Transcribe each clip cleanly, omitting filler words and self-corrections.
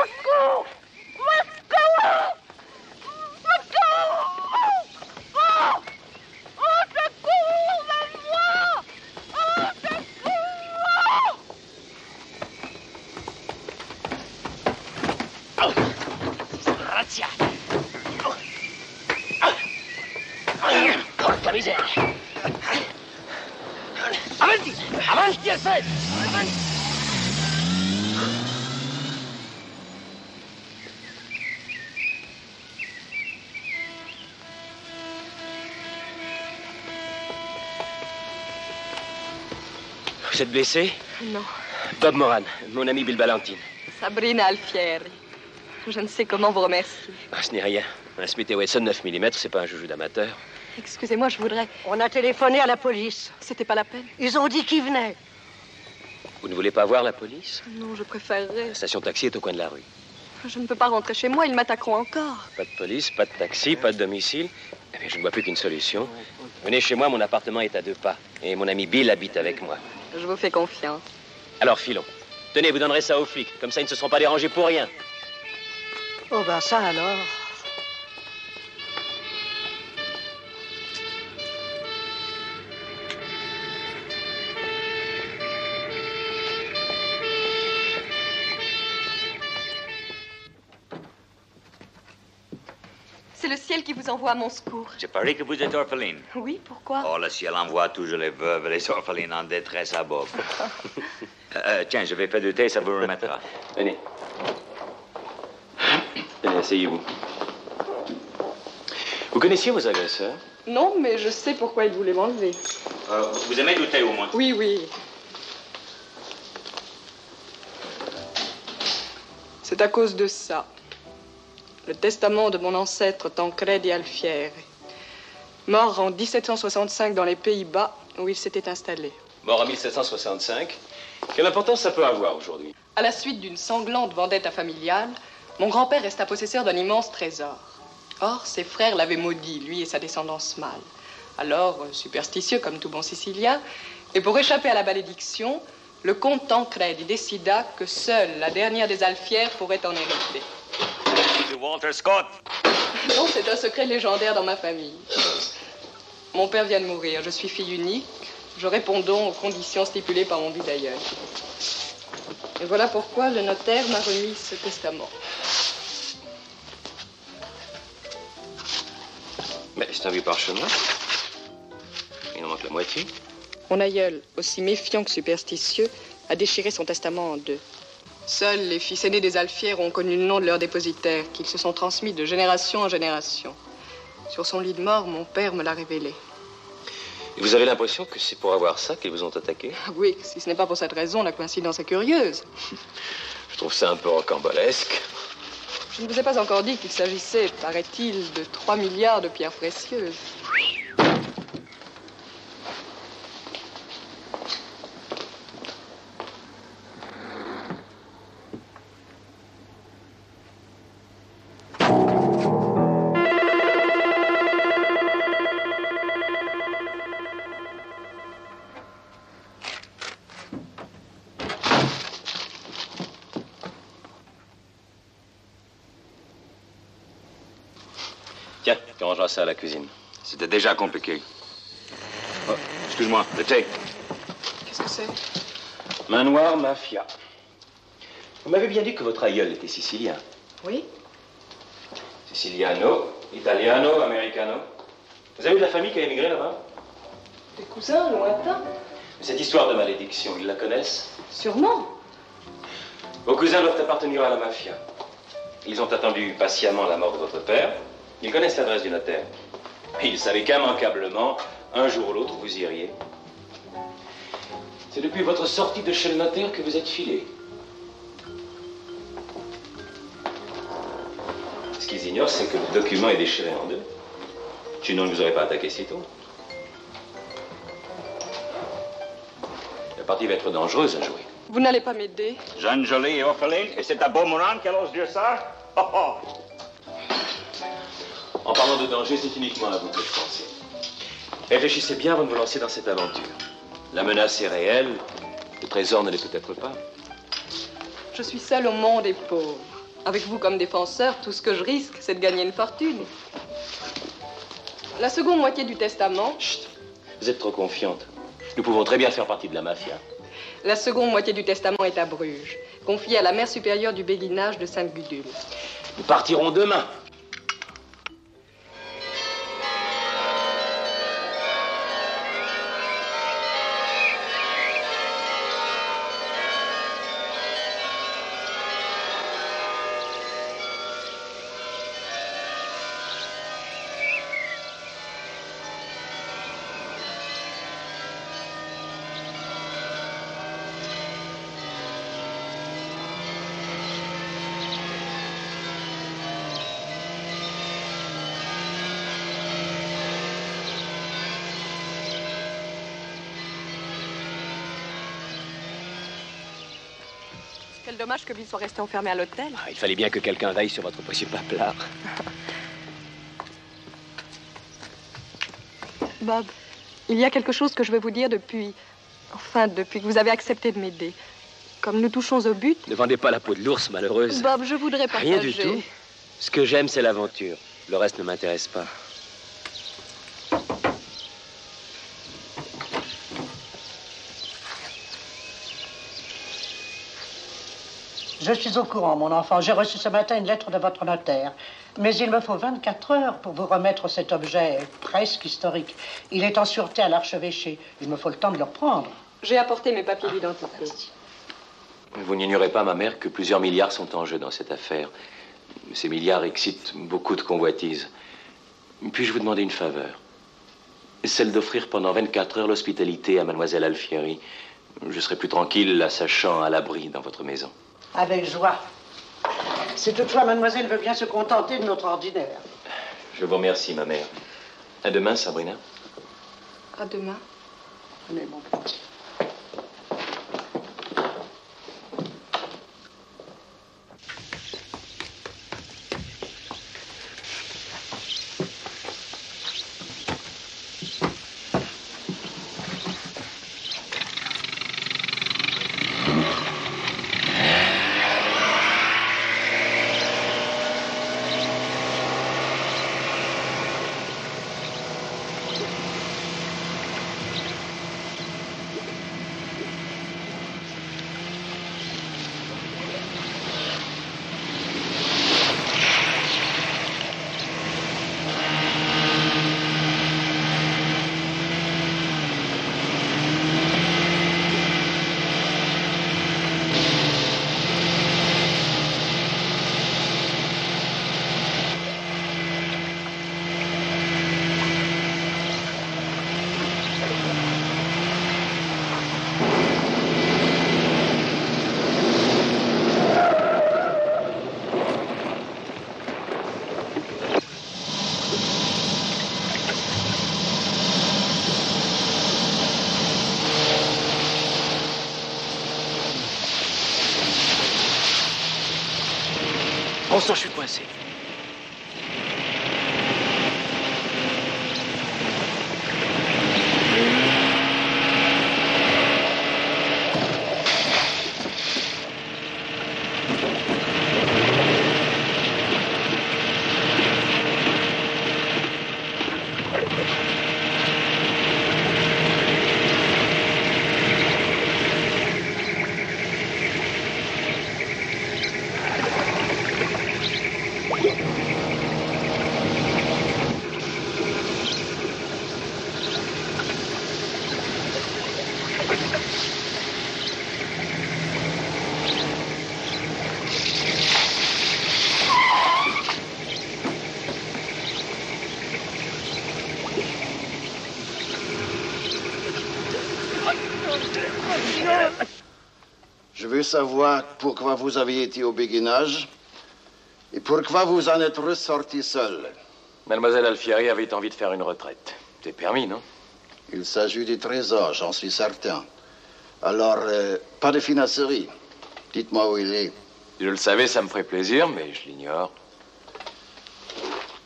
secours! Au secours! Au secours! Au secours, ma voix! Au secours! Porca miseria! Avanti! Avanti al freddo! Avanti! Vous êtes blessé? Non. Bob Moran, mon ami Bill Valentine. Sabrina Alfieri. Je ne sais comment vous remercier. Ah, ce n'est rien. Un Smith & Wesson 9 mm, c'est pas un joujou d'amateur. Excusez-moi, je voudrais... On a téléphoné à la police. C'était pas la peine? Ils ont dit qu'ils venaient. Vous ne voulez pas voir la police? Non, je préférerais... La station taxi est au coin de la rue. Je ne peux pas rentrer chez moi, ils m'attaqueront encore. Pas de police, pas de taxi, pas de domicile. Eh bien, je ne vois plus qu'une solution. Venez chez moi, mon appartement est à 2 pas. Et mon ami Bill habite avec moi. Je vous fais confiance. Alors, filons. Tenez, vous donnerez ça aux flics. Comme ça, ils ne se seront pas dérangés pour rien. Oh, ben ça alors. C'est le ciel qui vous envoie à mon secours. Je parie que vous êtes orpheline. Oui, pourquoi? Oh, le ciel envoie toujours les veuves et les orphelines en détresse à Bob. Tiens, je vais faire du thé, ça vous remettra. Venez. Venez, asseyez-vous. Vous connaissiez vos agresseurs? Non, mais je sais pourquoi ils voulaient m'enlever. Vous aimez du thé au moins? Oui, oui. C'est à cause de ça. Le testament de mon ancêtre Tancredi Alfieri, mort en 1765 dans les Pays-Bas, où il s'était installé. Mort en 1765. Quelle importance ça peut avoir aujourd'hui? À la suite d'une sanglante vendetta familiale, mon grand-père resta possesseur d'un immense trésor. Or, ses frères l'avaient maudit, lui et sa descendance mâle. Alors, superstitieux comme tout bon Sicilien, et pour échapper à la malédiction, le comte Tancredi décida que seule la dernière des Alfieri pourrait en hériter. C'est Walter Scott. Non, c'est un secret légendaire dans ma famille. Mon père vient de mourir, je suis fille unique. Je réponds donc aux conditions stipulées par mon bisaïeul. Et voilà pourquoi le notaire m'a remis ce testament. Mais c'est un vieux parchemin. Il en manque la moitié. Mon aïeul, aussi méfiant que superstitieux, a déchiré son testament en 2. Seuls les fils aînés des Alfieri ont connu le nom de leur dépositaire, qu'ils se sont transmis de génération en génération. Sur son lit de mort, mon père me l'a révélé. Et vous avez l'impression que c'est pour avoir ça qu'ils vous ont attaqué? Oui, si ce n'est pas pour cette raison, la coïncidence est curieuse. Je trouve ça un peu rocambolesque. Je ne vous ai pas encore dit qu'il s'agissait, paraît-il, de 3 milliards de pierres précieuses. Tiens, tu rangeras ça à la cuisine. C'était déjà compliqué. Oh, excuse-moi, le thé. Qu'est-ce que c'est? Main noire, mafia. Vous m'avez bien dit que votre aïeul était sicilien. Oui? Siciliano, italiano, americano. Vous avez de la famille qui a émigré là-bas? Des cousins lointains? Cette histoire de malédiction, ils la connaissent? Sûrement. Vos cousins doivent appartenir à la mafia. Ils ont attendu patiemment la mort de votre père. Ils connaissent l'adresse du notaire. Et ils savaient qu'immanquablement, un jour ou l'autre, vous iriez. C'est depuis votre sortie de chez le notaire que vous êtes filé. Ce qu'ils ignorent, c'est que le document est déchiré en 2. Sinon, ils ne vous auraient pas attaqué si tôt. La partie va être dangereuse à jouer. Vous n'allez pas m'aider? Jeune, jolie et orpheline, et c'est à Bob Moran qu'elle ose dire ça? Oh, oh. En parlant de danger, c'est uniquement à vous que je pensais. Réfléchissez bien avant de vous lancer dans cette aventure. La menace est réelle, le trésor ne l'est peut-être pas. Je suis seule au monde et pauvre. Avec vous comme défenseur, tout ce que je risque, c'est de gagner une fortune. La seconde moitié du testament... Chut, vous êtes trop confiante. Nous pouvons très bien faire partie de la mafia. La seconde moitié du testament est à Bruges, confiée à la mère supérieure du béguinage de Sainte-Gudule. Nous partirons demain. Quel dommage que Bill soit resté enfermé à l'hôtel. Il fallait bien que quelqu'un veille sur votre précieux paplard. Bob, il y a quelque chose que je veux vous dire depuis que vous avez accepté de m'aider. Comme nous touchons au but... Ne vendez pas la peau de l'ours, malheureuse. Bob, je voudrais partager... Rien du tout. Ce que j'aime, c'est l'aventure. Le reste ne m'intéresse pas. Je suis au courant, mon enfant. J'ai reçu ce matin une lettre de votre notaire. Mais il me faut 24 heures pour vous remettre cet objet presque historique. Il est en sûreté à l'archevêché. Il me faut le temps de le reprendre. J'ai apporté mes papiers d'identité. Vous n'ignorez pas, ma mère, que plusieurs milliards sont en jeu dans cette affaire. Ces milliards excitent beaucoup de convoitises. Puis-je vous demander une faveur? Celle d'offrir pendant 24 heures l'hospitalité à mademoiselle Alfieri. Je serai plus tranquille, la sachant à l'abri dans votre maison. Avec joie. Si toutefois mademoiselle veut bien se contenter de notre ordinaire. Je vous remercie, ma mère. À demain, Sabrina. À demain. Allez, mon petit. Bon sang, je suis coincé. Je veux savoir pourquoi vous avez été au béguinage et pourquoi vous en êtes ressorti seul. Mademoiselle Alfieri avait envie de faire une retraite. C'est permis, non? Il s'agit des trésors, j'en suis certain. Alors, pas de finasserie. Dites-moi où il est. Si je le savais, ça me ferait plaisir, mais je l'ignore.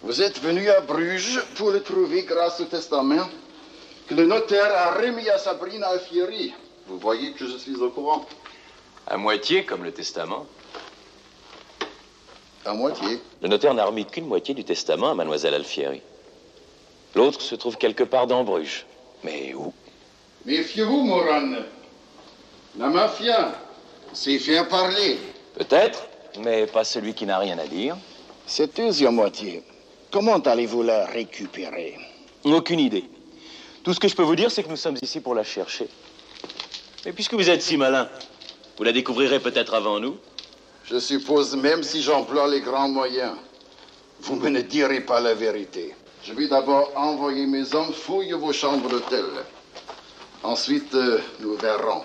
Vous êtes venu à Bruges pour le trouver grâce au testament que le notaire a remis à Sabrina Alfieri. Vous voyez que je suis au courant. À moitié, comme le testament. À moitié. Le notaire n'a remis qu'une moitié du testament à mademoiselle Alfieri. L'autre se trouve quelque part dans Bruges. Mais où? Méfiez-vous, Moran. La mafia, c'est faire parler. Peut-être, mais pas celui qui n'a rien à dire. Cette deuxième moitié, comment allez-vous la récupérer? Aucune idée. Tout ce que je peux vous dire, c'est que nous sommes ici pour la chercher. Mais puisque vous êtes si malin, vous la découvrirez peut-être avant nous. Je suppose même si j'emploie les grands moyens, vous me ne direz pas la vérité. Je vais d'abord envoyer mes hommes fouiller vos chambres d'hôtel. Ensuite, nous verrons.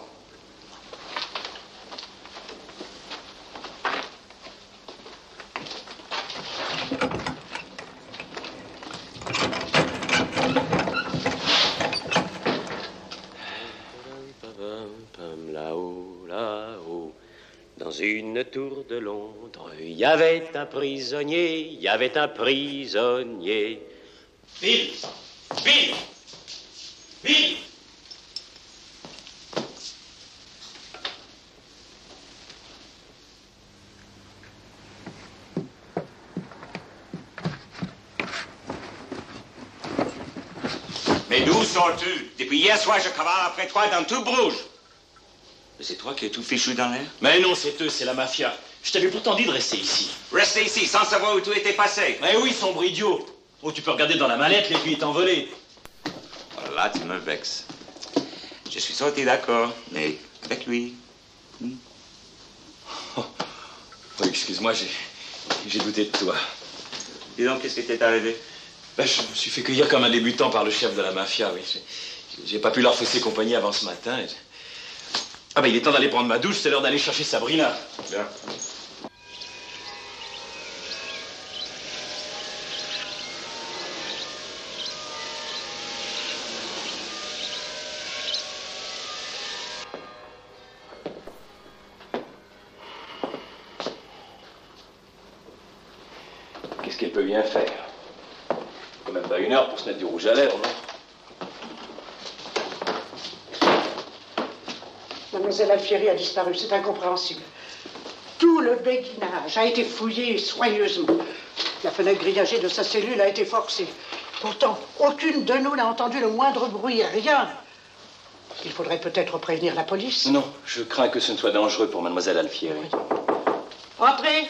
Là-haut, là-haut, dans une tour de Londres, il y avait un prisonnier, il y avait un prisonnier. Bill! Bill! Bill! Mais d'où sors-tu? Depuis hier soir, je cavale après toi dans tout Bruges. Mais c'est toi qui es tout fichu dans l'air? Mais non, c'est eux, c'est la mafia. Je t'avais pourtant dit de rester ici. Rester ici sans savoir où tout était passé. Mais oui, sombre idiot. Oh, tu peux regarder dans la mallette, l'aiguille est envolée. Voilà, tu me vexes. Je suis sorti d'accord, mais avec lui. Oh, excuse-moi, j'ai douté de toi. Dis donc, qu'est-ce qui t'est arrivé? Ben, je me suis fait cueillir comme un débutant par le chef de la mafia, oui. J'ai pas pu leur fausser compagnie avant ce matin. Ah ben, il est temps d'aller prendre ma douche, c'est l'heure d'aller chercher Sabrina. Bien. Qu'est-ce qu'elle peut bien faire? Quand même pas une heure pour se mettre du rouge à lèvres, non? Mademoiselle Alfieri a disparu, c'est incompréhensible. Tout le béguinage a été fouillé soigneusement. La fenêtre grillagée de sa cellule a été forcée. Pourtant, aucune de nous n'a entendu le moindre bruit, rien. Il faudrait peut-être prévenir la police. Non, je crains que ce ne soit dangereux pour mademoiselle Alfieri. Entrez!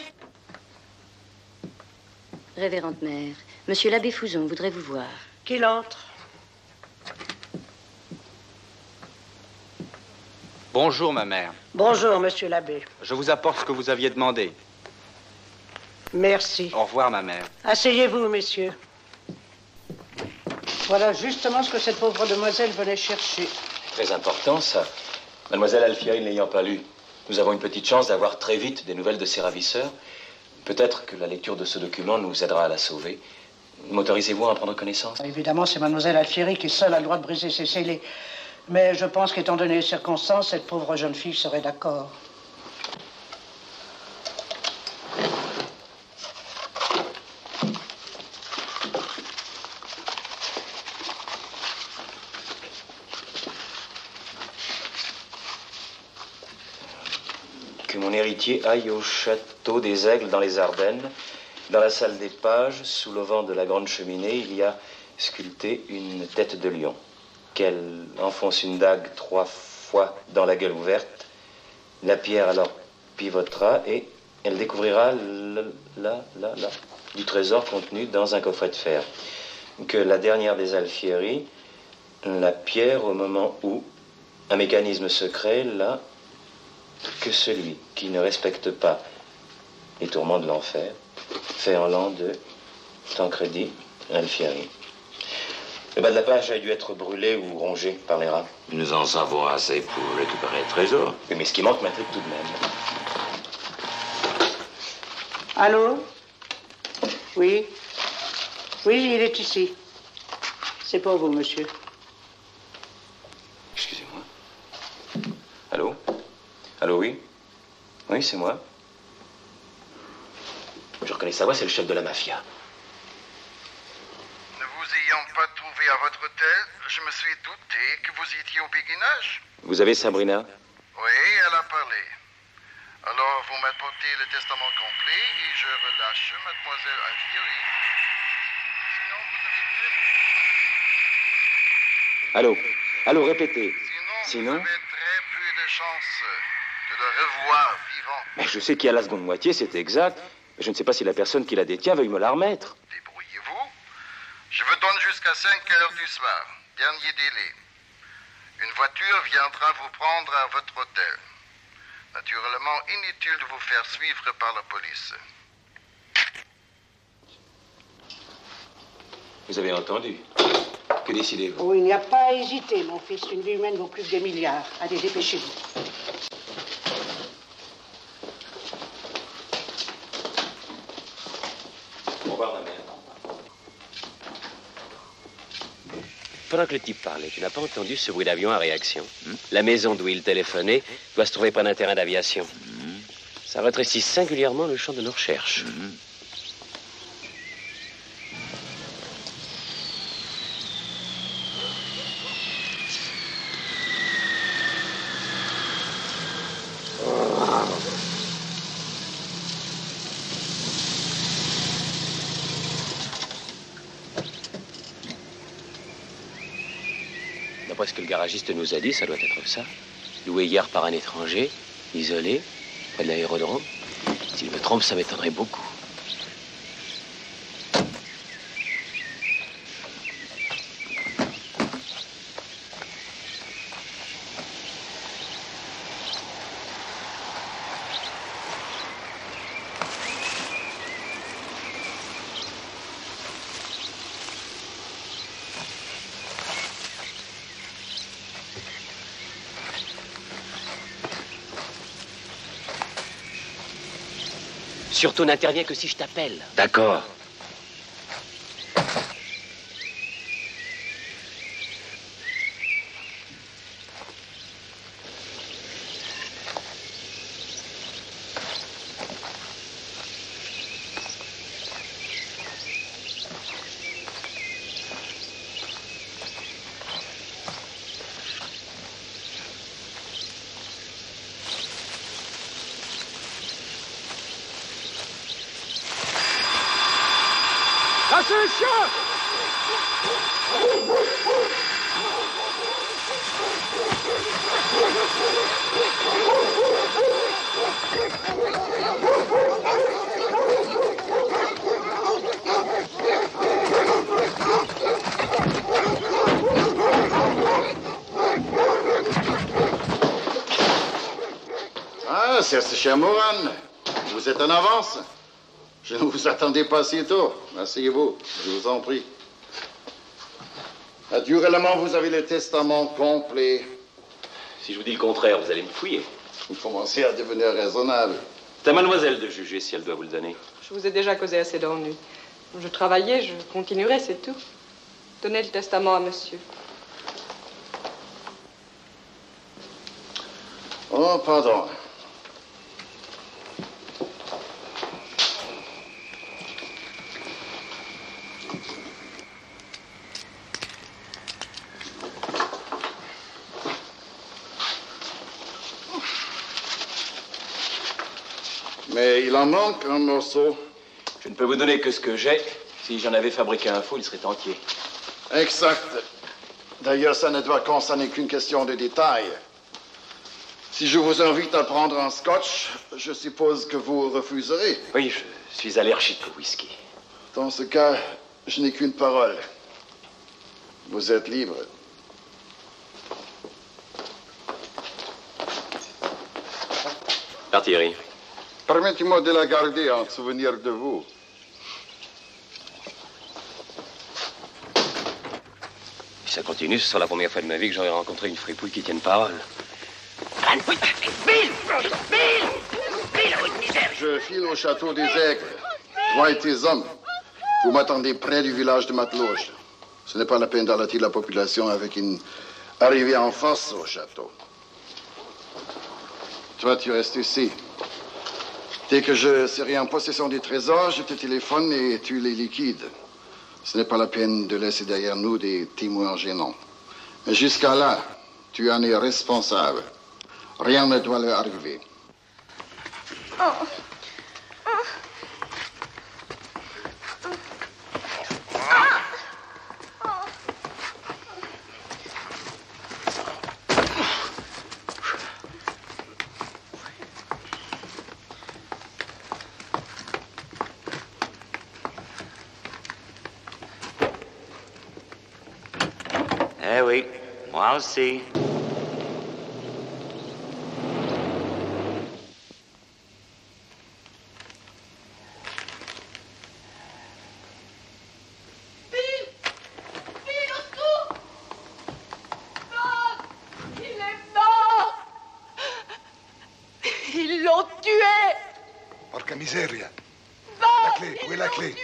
Révérende mère, monsieur l'abbé Fouzon voudrait vous voir. Qu'il entre. Bonjour, ma mère. Bonjour, monsieur l'abbé. Je vous apporte ce que vous aviez demandé. Merci. Au revoir, ma mère. Asseyez-vous, messieurs. Voilà justement ce que cette pauvre demoiselle venait chercher. Très important, ça. Mademoiselle Alfieri n'ayant pas lu, nous avons une petite chance d'avoir très vite des nouvelles de ses ravisseurs. Peut-être que la lecture de ce document nous aidera à la sauver. M'autorisez-vous à en prendre connaissance? Évidemment, c'est mademoiselle Alfieri qui seule a le droit de briser ses scellés. Mais je pense qu'étant donné les circonstances, cette pauvre jeune fille serait d'accord. Que mon héritier aille au château des Aigles dans les Ardennes. Dans la salle des pages, sous l'auvent de la grande cheminée, il y a sculpté une tête de lion. Qu'elle enfonce une dague 3 fois dans la gueule ouverte. La pierre alors pivotera et elle découvrira du trésor contenu dans un coffret de fer. Que la dernière des Alfieri, la pierre au moment où un mécanisme secret, là, que celui qui ne respecte pas les tourments de l'enfer fait en l'an de Tancredi Alfieri. Le bas de la page a dû être brûlé ou rongé par les rats. Nous en savons assez pour récupérer le trésor. Oui, mais ce qui manque m'intrigue tout de même. Allô? Oui? Oui, il est ici. C'est pour vous, monsieur. Excusez-moi. Allô? Allô, oui? Oui, c'est moi. Je reconnais sa voix, c'est le chef de la mafia. Ne vous ayant pas trouvé à votre hôtel, je me suis douté que vous étiez au béguinage. Vous avez Sabrina? Oui, elle a parlé. Alors, vous m'apportez le testament complet et je relâche mademoiselle Alfieri. Sinon, vous avez... Allô, répétez. Sinon, vous avez très peu de chances de le revoir vivant. Mais je sais qu'il y a la seconde moitié, c'est exact. Mais je ne sais pas si la personne qui la détient veuille me la remettre. Débrouillez-vous. Je vous donne jusqu'à 5 heures du soir. Dernier délai. Une voiture viendra vous prendre à votre hôtel. Naturellement, inutile de vous faire suivre par la police. Vous avez entendu. Que décidez-vous? Oh, il n'y a pas à hésiter, mon fils. Une vie humaine vaut plus que des milliards. Allez, dépêchez-vous. Au revoir, ma mère. Pendant que le type parlait, tu n'as pas entendu ce bruit d'avion à réaction. La maison d'où il téléphonait doit se trouver près d'un terrain d'aviation. Ça rétrécit singulièrement le champ de nos recherches. D'après ce que le garagiste nous a dit, ça doit être ça. Loué hier par un étranger, isolé, près de l'aérodrome. S'il me trompe, ça m'étonnerait beaucoup. Surtout n'interviens que si je t'appelle. D'accord. Ah, c'est ce cher Moran. Vous êtes en avance. Je ne vous attendais pas si tôt. Asseyez-vous, je vous en prie. Naturellement, vous avez le testament complet. Si je vous dis le contraire, vous allez me fouiller. Vous commencez à devenir raisonnable. C'est à mademoiselle de juger si elle doit vous le donner. Je vous ai déjà causé assez d'ennuis. Je travaillais, je continuerai, c'est tout. Donnez le testament à monsieur. Oh, pardon. Mais il en manque un morceau. Je ne peux vous donner que ce que j'ai. Si j'en avais fabriqué un faux, il serait entier. Exact. D'ailleurs, ça ne doit concerner qu'une question de détail. Si je vous invite à prendre un scotch, je suppose que vous refuserez. Oui, je suis allergique au whisky. Dans ce cas, je n'ai qu'une parole. Vous êtes libre. Thierry. Permettez-moi de la garder en souvenir de vous. Si ça continue, ce sera la première fois de ma vie que j'aurai rencontré une fripouille qui tienne parole. Je file au château des Aigles. Toi et tes hommes, vous m'attendez près du village de Mateloge. Ce n'est pas la peine d'alerter la population avec une arrivée en force au château. Toi, tu restes ici. Dès que je serai en possession des trésors, je te téléphone et tu les liquides. Ce n'est pas la peine de laisser derrière nous des témoins gênants. Mais jusqu'à là, tu en es responsable. Rien ne doit leur arriver. Eh oui, moi aussi. Ils l'ont tué! Porca miseria. Non! La clé, où est la clé?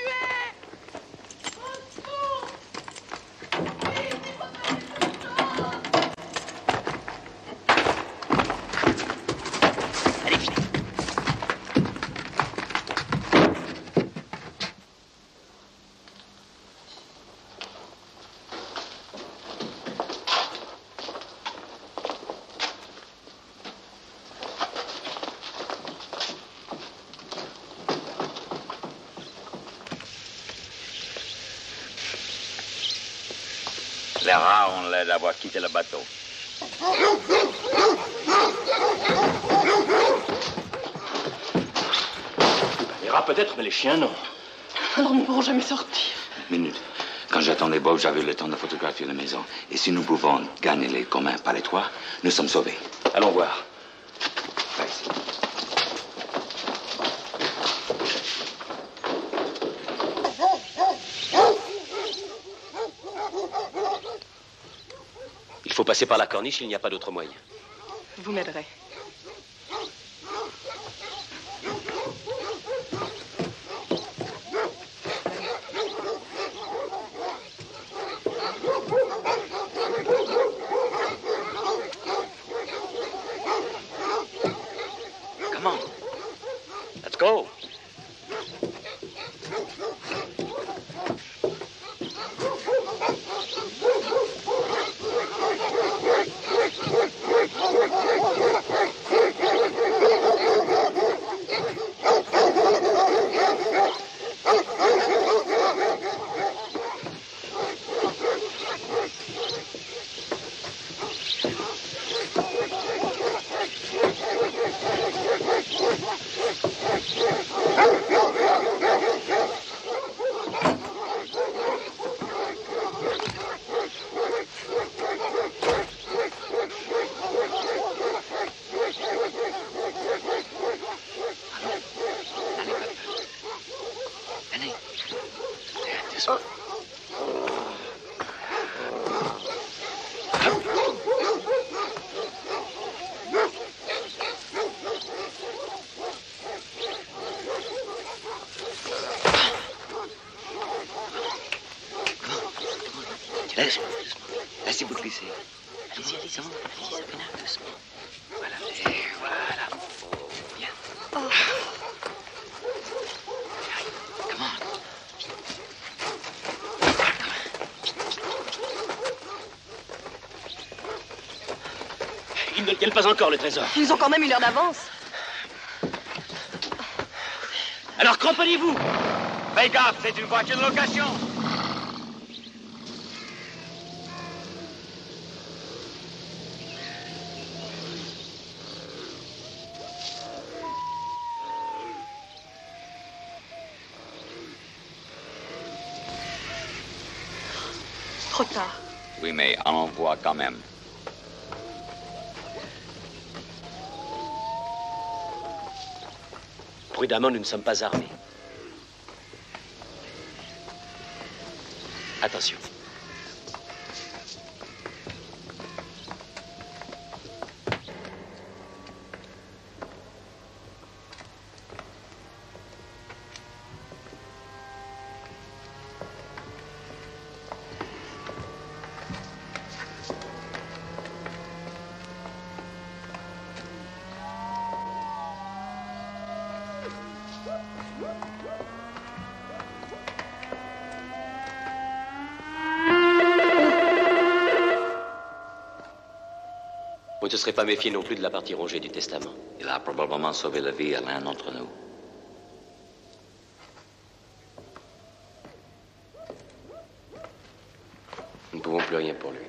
Les rats ont l'air d'avoir quitté le bateau. Les rats peut-être, mais les chiens non. Alors nous ne pourrons jamais sortir. Minute. Quand j'attendais Bob, j'avais eu le temps de photographier la maison. Et si nous pouvons gagner les communs par les toits, nous sommes sauvés. Allons voir. Par ici. Il faut passer par la corniche, il n'y a pas d'autre moyen. Vous m'aiderez. Come on. Let's go. Laissez-vous glisser. Allez-y, allez-y. Allez-y, Sabrina, doucement. Voilà, et voilà. Bien. Oh. Come on. Ils ne tiennent pas encore le trésor. Ils ont quand même une heure d'avance. Alors cramponnez-vous. Faites gaffe, c'est une voiture de location. Trop tard. Oui, mais on en voit quand même. Prudemment, nous ne sommes pas armés. Attention. te serais pas méfié non plus de la partie rongée du testament. Il a probablement sauvé la vie à l'un d'entre nous. Nous ne pouvons plus rien pour lui.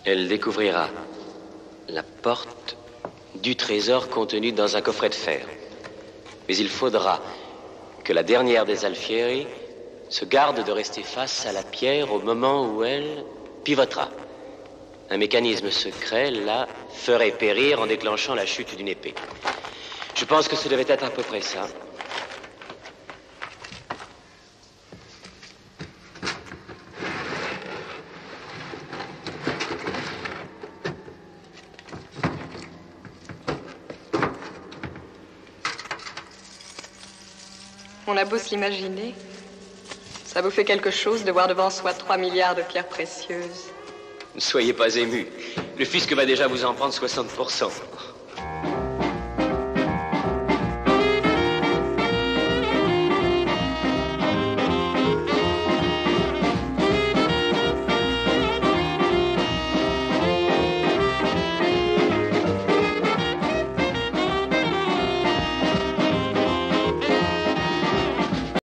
Elle découvrira la porte du trésor contenu dans un coffret de fer. Mais il faudra que la dernière des Alfieri se garde de rester face à la pierre au moment où elle pivotera. Un mécanisme secret, là, ferait périr en déclenchant la chute d'une épée. Je pense que ce devait être à peu près ça. On a beau se l'imaginer, ça vous fait quelque chose de voir devant soi 3 milliards de pierres précieuses. Ne soyez pas émus. Le fisc va déjà vous en prendre 60%.